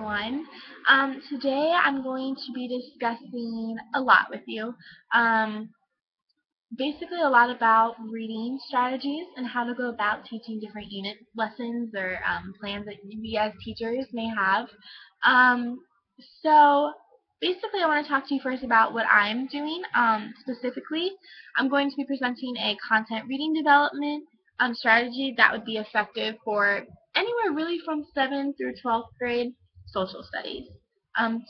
everyone. Today I'm going to be discussing a lot with you. Um, Basically a lot about reading strategies and how to go about teaching different unit lessons or plans that we as teachers may have. Um, so basically I want to talk to you first about what I'm doing. Specifically, I'm going to be presenting a content reading development strategy that would be effective for anywhere really from 7th through 12th grade social studies.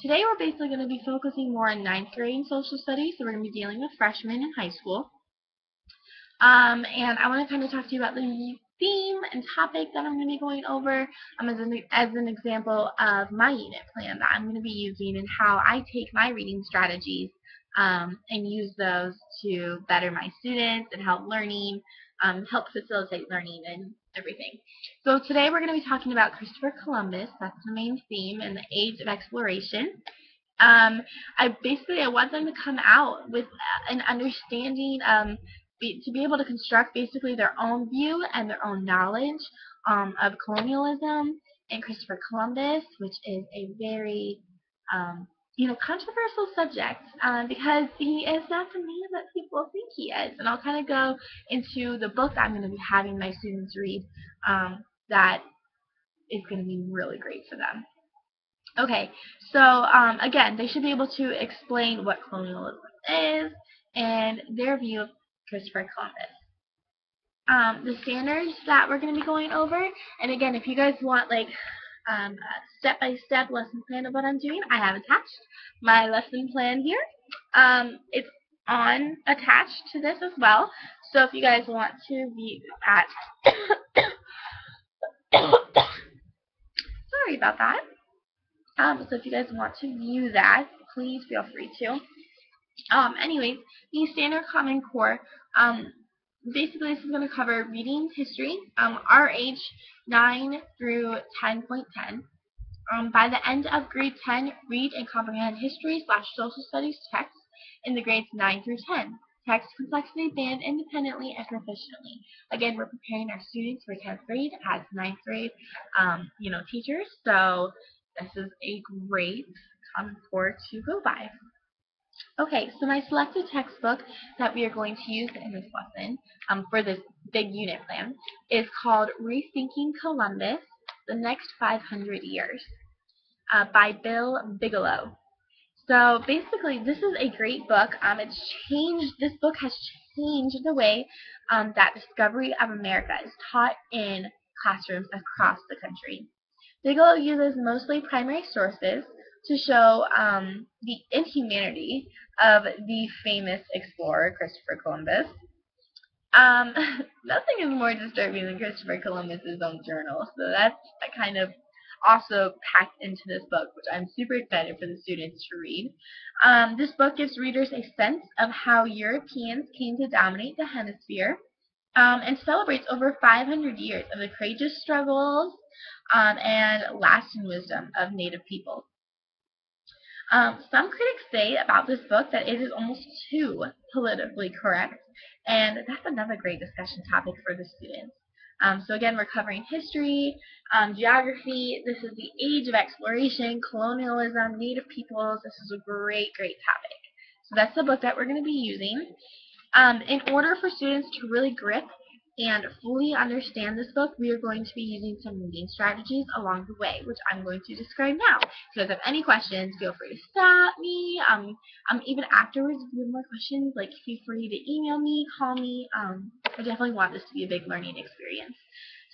Today we're basically going to be focusing more on 9th grade social studies, so we're going to be dealing with freshmen in high school. And I want to kind of talk to you about the theme and topic that I'm going to be going over as an example of my unit plan that I'm going to be using and how I take my reading strategies and use those to better my students and help facilitate learning and everything. So today we're going to be talking about Christopher Columbus. That's the main theme, and the age of exploration. I want them to come out with an understanding, to be able to construct basically their own view and their own knowledge of colonialism and Christopher Columbus, which is a very controversial subject because he is not the man that people think he is. And I'll kind of go into the book that I'm going to be having my students read that is going to be really great for them. Okay, so again, they should be able to explain what colonialism is and their view of Christopher Columbus. The standards that we're going to be going over, and again, if you guys want like a step-by-step lesson plan of what I'm doing, I have attached my lesson plan here. It's attached to this as well, so if you guys want to view that, sorry about that. So if you guys want to view that, please feel free to. Anyways, the standard Common Core, basically this is going to cover reading history, our age 9 through 10.10. By the end of grade 10, read and comprehend history/social studies texts in the grades 9 through 10. Text complexity band independently and proficiently. Again, we're preparing our students for 10th grade as 9th grade, teachers. So this is a great Common Core to go by. Okay, so my selected textbook that we are going to use in this lesson for this big unit plan is called Rethinking Columbus, The Next 500 Years by Bill Bigelow. So basically, this is a great book. This book has changed the way that discovery of America is taught in classrooms across the country. Bigelow uses mostly primary sources to show the inhumanity of the famous explorer Christopher Columbus. Nothing is more disturbing than Christopher Columbus's own journal, so that's kind of also packed into this book, which I'm super excited for the students to read. This book gives readers a sense of how Europeans came to dominate the hemisphere and celebrates over 500 years of the courageous struggles and lasting wisdom of Native peoples. Some critics say about this book that it is almost too politically correct, and that's another great discussion topic for the students. So again, we're covering history, geography. This is the age of exploration, colonialism, Native peoples. This is a great, great topic. So that's the book that we're going to be using. In order for students to really grip and fully understand this book, we are going to be using some reading strategies along the way, which I'm going to describe now. If you guys have any questions, feel free to stop me. Even afterwards, if you have more questions, feel free to email me, call me. I definitely want this to be a big learning experience.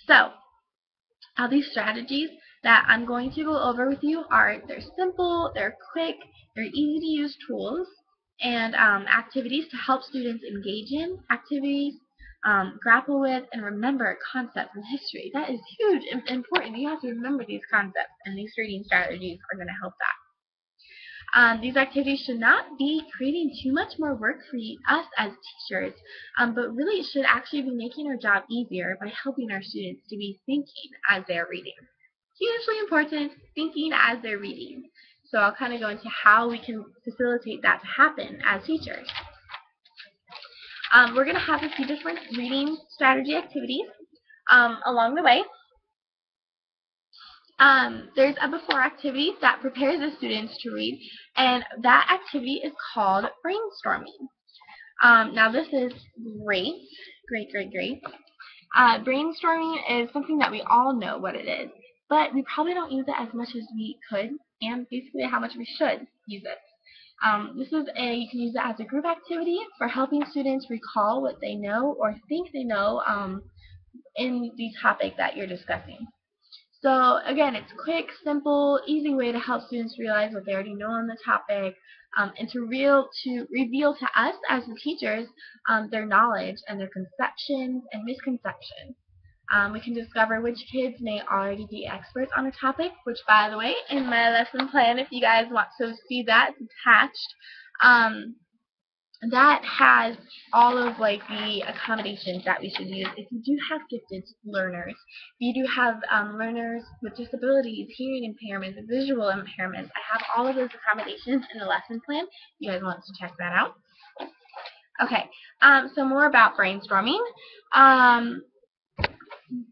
So, these strategies that I'm going to go over with you they're simple, they're quick, they're easy to use tools, and activities to help students engage in activities, grapple with, and remember concepts in history. That is huge and important. You have to remember these concepts, and these reading strategies are going to help that. These activities should not be creating too much more work for us as teachers, but really it should actually be making our job easier by helping our students to be thinking as they're reading. Hugely important, thinking as they're reading. So I'll kind of go into how we can facilitate that to happen as teachers. We're going to have a few different reading strategy activities along the way. There's a before activity that prepares the students to read, and that activity is called brainstorming. Now this is great, great, great, great. Brainstorming is something that we all know what it is, but we probably don't use it as much as we could, and basically how much we should use it. You can use it as a group activity for helping students recall what they know or think they know in the topic that you're discussing. So again, it's quick, simple, easy way to help students realize what they already know on the topic, and to reveal to us as the teachers their knowledge and their conceptions and misconceptions. We can discover which kids may already be experts on a topic, which, by the way, in my lesson plan, if you guys want to see that, it's attached. That has all of the accommodations that we should use if you do have gifted learners. If you do have learners with disabilities, hearing impairments, visual impairments, I have all of those accommodations in the lesson plan. If you guys want to check that out. Okay, so more about brainstorming.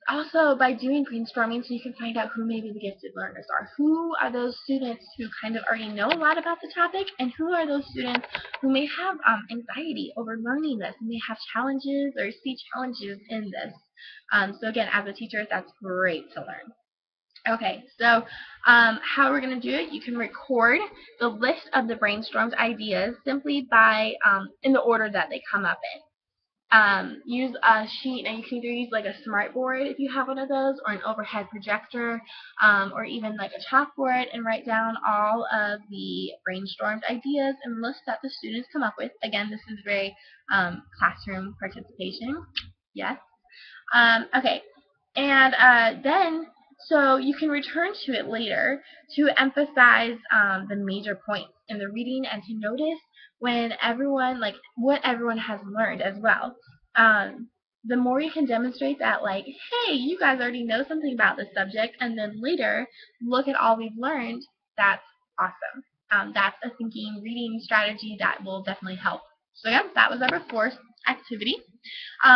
Also, by doing brainstorming, so you can find out who maybe the gifted learners are. Who are those students who kind of already know a lot about the topic, and who are those students who may have anxiety over learning this, and may have challenges or see challenges in this. So again, as a teacher, that's great to learn. Okay, so how we're going to do it, you can record the list of the brainstormed ideas simply by, in the order that they come up in. Use a sheet, and you can either use like a smart board if you have one of those, or an overhead projector, or even like a chalkboard, and write down all of the brainstormed ideas and lists that the students come up with. Again, this is very classroom participation. Yes. Okay, and then so you can return to it later to emphasize the major points in the reading, and to notice when everyone, what everyone has learned as well. The more you can demonstrate that, hey, you guys already know something about this subject, and then later look at all we've learned, that's awesome. That's a thinking reading strategy that will definitely help. So yeah, that was number 4 activity.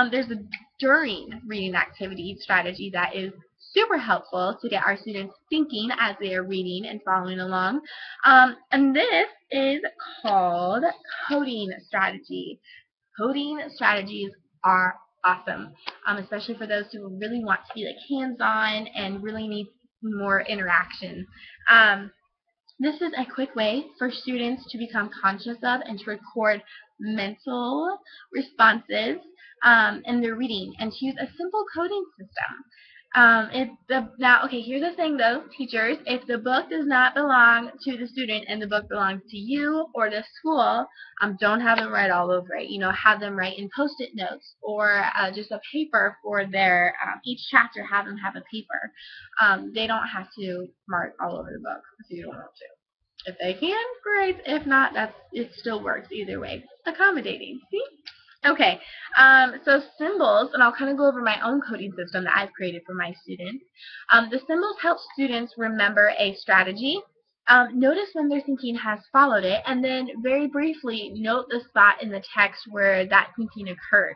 There's a during reading activity strategy that is super helpful to get our students thinking as they are reading and following along. And this is called coding strategy. Coding strategies are awesome, especially for those who really want to be hands-on and really need more interaction. This is a quick way for students to become conscious of and to record mental responses in their reading, and to use a simple coding system. Now, okay, here's the thing though, teachers, if the book does not belong to the student and the book belongs to you or the school, don't have them write all over it. Have them write in Post-it notes, or just a paper for their, each chapter, have them have a paper. They don't have to mark all over the book if you don't want to. If they can, great. If not, it still works either way. Accommodating, see? Okay, so symbols, and I'll kind of go over my own coding system that I've created for my students. The symbols help students remember a strategy, notice when their thinking has followed it, and then very briefly note the spot in the text where that thinking occurred.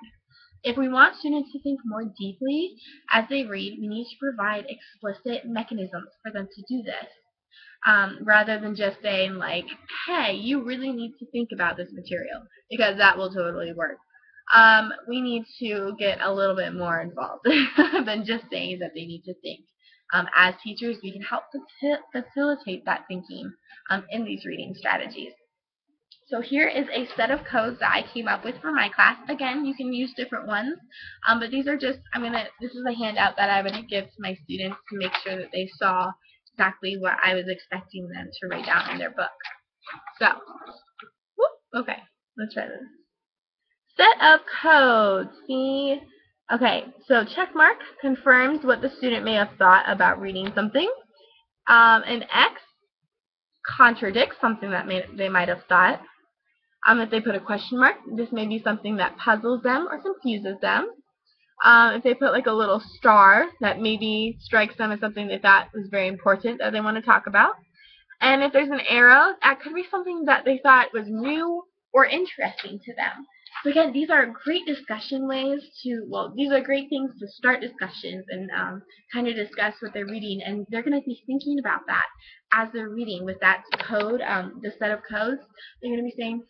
If we want students to think more deeply as they read, we need to provide explicit mechanisms for them to do this. Rather than just saying hey, you really need to think about this material, because that will totally work. We need to get a little bit more involved than just saying that they need to think. As teachers, we can help facilitate that thinking in these reading strategies. So here is a set of codes that I came up with for my class. Again, you can use different ones, but these are just, this is a handout that I'm going to give to my students to make sure that they saw exactly what I was expecting them to write down in their book. So, okay, let's try this. Set of codes. See? Okay, so check mark confirms what the student may have thought about reading something. An X contradicts something that they might have thought. If they put a question mark, this may be something that puzzles them or confuses them. If they put a little star, that maybe strikes them as something they thought was very important that they want to talk about. And if there's an arrow, that could be something that they thought was new or interesting to them. So again, these are great discussion ways to, well, these are great things to start discussions and kind of discuss what they're reading, and they're going to be thinking about that as they're reading with that code, the set of codes. They're going to be saying,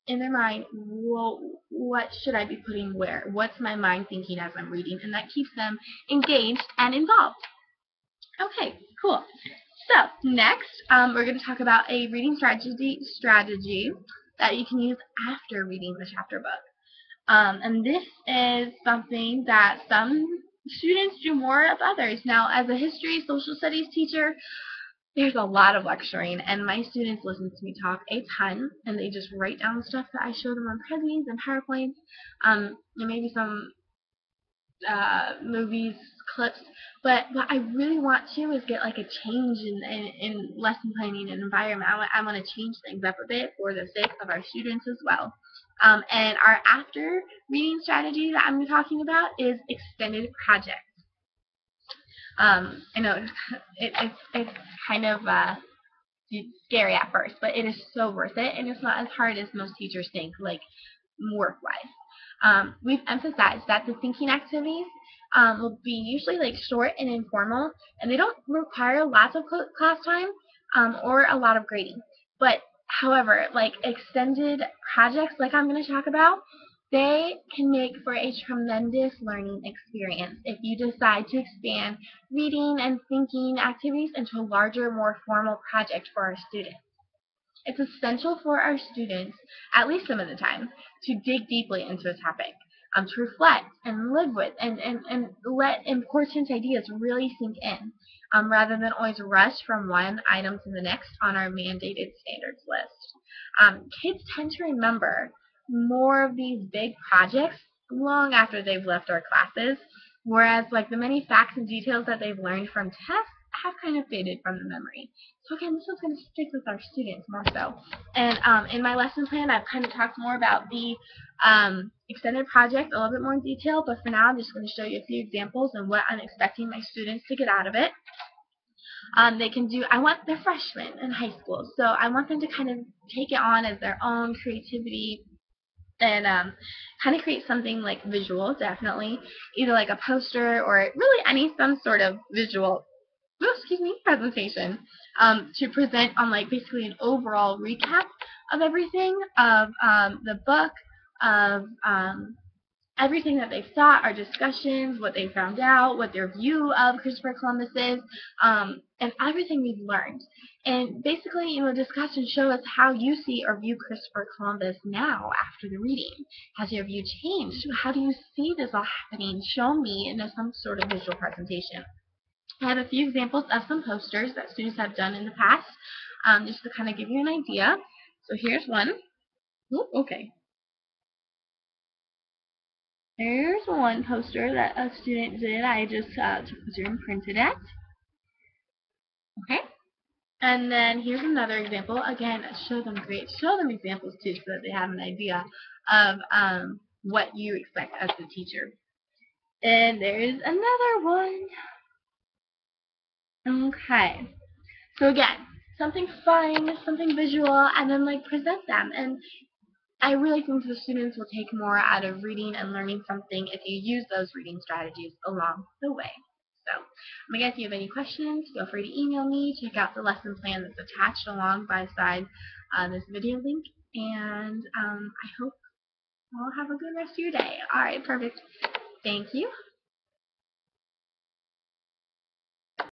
in their mind, well, what should I be putting where? What's my mind thinking as I'm reading? And that keeps them engaged and involved. Okay, cool. So next, we're going to talk about a reading strategy that you can use after reading the chapter book. And this is something that some students do more of others. Now, as a history, social studies teacher, there's a lot of lecturing, and my students listen to me talk a ton, and they just write down stuff that I show them on Prezzies and PowerPoints, and maybe some movies, clips. But what I really want to is get like a change in lesson planning and environment. I want to change things up a bit for the sake of our students as well. And our after reading strategy that I'm talking about is extended projects. I know it's kind of scary at first, but it is so worth it, and it's not as hard as most teachers think, like work-wise. We've emphasized that the thinking activities will be usually like short and informal, and they don't require lots of class time or a lot of grading. But however, like extended projects, like I'm going to talk about, they can make for a tremendous learning experience if you decide to expand reading and thinking activities into a larger, more formal project for our students. It's essential for our students, at least some of the time, to dig deeply into a topic, to reflect and live with and let important ideas really sink in, rather than always rush from one item to the next on our mandated standards list. Kids tend to remember more of these big projects long after they've left our classes, whereas like the many facts and details that they've learned from tests have kind of faded from the memory. So again, this is going to stick with our students more so. And in my lesson plan, I've kind of talked more about the extended project a little bit more in detail, but for now I'm just going to show you a few examples and what I'm expecting my students to get out of it. They can do, I want, they're freshmen in high school, so I want them to kind of take it on as their own creativity and kind of create something like visual, definitely, either like a poster or really some sort of visual presentation to present on like basically an overall recap of everything, of the book, of everything that they've thought, our discussions, what they found out, what their view of Christopher Columbus is, and everything we've learned. And basically, discuss and show us how you see or view Christopher Columbus now after the reading. Has your view changed? How do you see this all happening? Show me in some sort of visual presentation. I have a few examples of some posters that students have done in the past, just to kind of give you an idea. So here's one. Okay. There's one poster that a student did. I just took a picture and printed it. Okay. And then here's another example. Again, show them examples too, so that they have an idea of what you expect as the teacher. And there's another one. Okay. So again, something fun, something visual, and then like present them. And I really think the students will take more out of reading and learning something if you use those reading strategies along the way. So, if you have any questions, feel free to email me. Check out the lesson plan that's attached along beside this video link. And I hope you all have a good rest of your day. All right, perfect. Thank you.